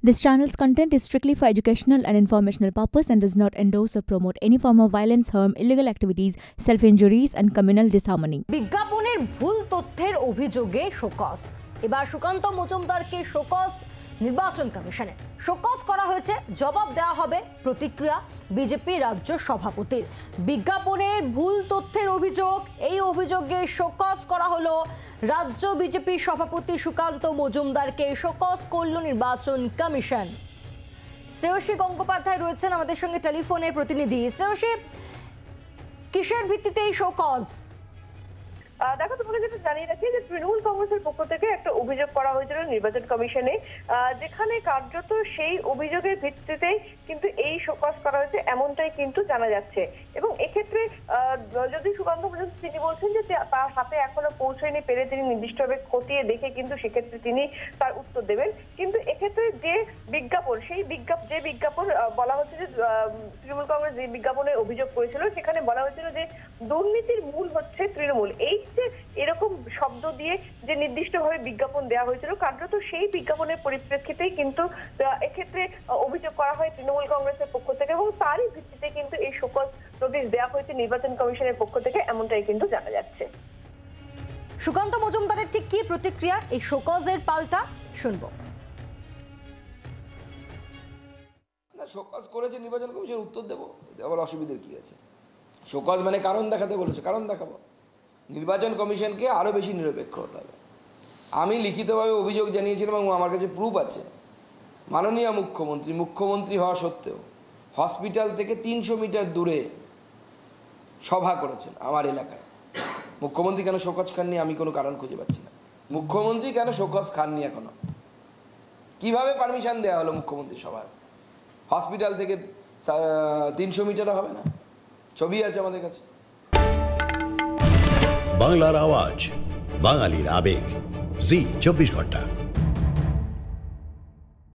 This channel's content is strictly for educational and informational purpose and does not endorse or promote any form of violence, harm, illegal activities, self-injuries and communal disharmony. বিজ্ঞাপনের ভুল তথ্যের অভিযোগে show cause. এবার Sukanta মজুমদারকে show cause নির্বাচন কমিশনে। Show cause করা হয়েছে, জবাব দেওয়া হবে প্রতিক্রিয়া বিজেপি রাজ্য সভাপতির। বিজ্ঞাপনের ভুল তথ্যের অভিযোগ, এই অভিযোগে শোকজ করা হলো রাজ্য বিজেপি সভাপতি সুকান্ত মজুমদারকে। শোকজ করল নির্বাচন কমিশন। শ্রেয়সী গঙ্গোপাধ্যায় রয়েছেন আমাদের সঙ্গে টেলিফোনে প্রতিনিধি। শ্রেয়সী, কিসের ভিত্তিতে এই শোকজ? দেখো, তোমাকে যেটা জানিয়ে রাখি যে তৃণমূল কংগ্রেসের পক্ষ থেকে একটা অভিযোগ করা হয়েছিল নির্বাচন কমিশনে, যেখানে কার্যত সেই অভিযোগের ভিত্তিতেই কিন্তু এই শোকজ করা হয়েছে এমনটাই কিন্তু জানা যাচ্ছে। এবং এক্ষেত্রে যদি সুকান্ত মজুমদার তিনি বলছেন যে তার হাতে এখনো পৌঁছায়নি পেরে তিনি নির্দিষ্টভাবে খতিয়ে দেখে কিন্তু সেক্ষেত্রে তিনি তার উত্তর দেবেন। কিন্তু এক্ষেত্রে যে বিজ্ঞাপন, সেই বিজ্ঞাপন বলা হচ্ছে যে তৃণমূল কংগ্রেস যে বিজ্ঞাপনের অভিযোগ করেছিল সেখানে বলা হয়েছিল যে দুর্নীতির মূল হচ্ছে তৃণমূল। এই যে এরকম শব্দ দিয়ে যে নির্দিষ্টভাবে বিজ্ঞাপন দেওয়া হয়েছিল, কার্যত সেই বিজ্ঞাপনের পরিপ্রেক্ষিতেই কিন্তু এক্ষেত্রে অভিযোগ করা হয় তৃণমূল কংগ্রেসের পক্ষ থেকে এবং তারই ভিত্তিতে কিন্তু এই শোকজ নোটিশ দেওয়া হয়েছে নির্বাচন কমিশনের পক্ষ থেকে, এমনটাই কিন্তু জানা যাচ্ছে। সুকান্ত মজুমদারের ঠিক কি প্রতিক্রিয়া এই শোকজের পাল্টা শুনবো। শোকজ করেছে নির্বাচন কমিশন, উত্তর দেবো, আবার অসুবিধার কি আছে? শোকজ মানে কারণ দেখাতে বলেছে, কারণ দেখাবো। নির্বাচন কমিশনকে আরও বেশি নিরপেক্ষ হতে হবে। আমি লিখিতভাবে অভিযোগ জানিয়েছিলাম এবং আমার কাছে প্রুফ আছে। মাননীয় মুখ্যমন্ত্রী হওয়া সত্ত্বেও হসপিটাল থেকে 300 মিটার দূরে সভা করেছেন আমার এলাকায়। মুখ্যমন্ত্রী কেন শোকজ খাননি আমি কোনো কারণ খুঁজে পাচ্ছি না। মুখ্যমন্ত্রী কেন শোকজ খাননি এখনো? কিভাবে পারমিশন দেওয়া হলো মুখ্যমন্ত্রী সভার? হসপিটাল থেকে 300 মিটারও হবে না, ছবি আছে আমাদের কাছে। বাংলার আওয়াজ, বাঙালির আবেগ, জি 24 ঘন্টা।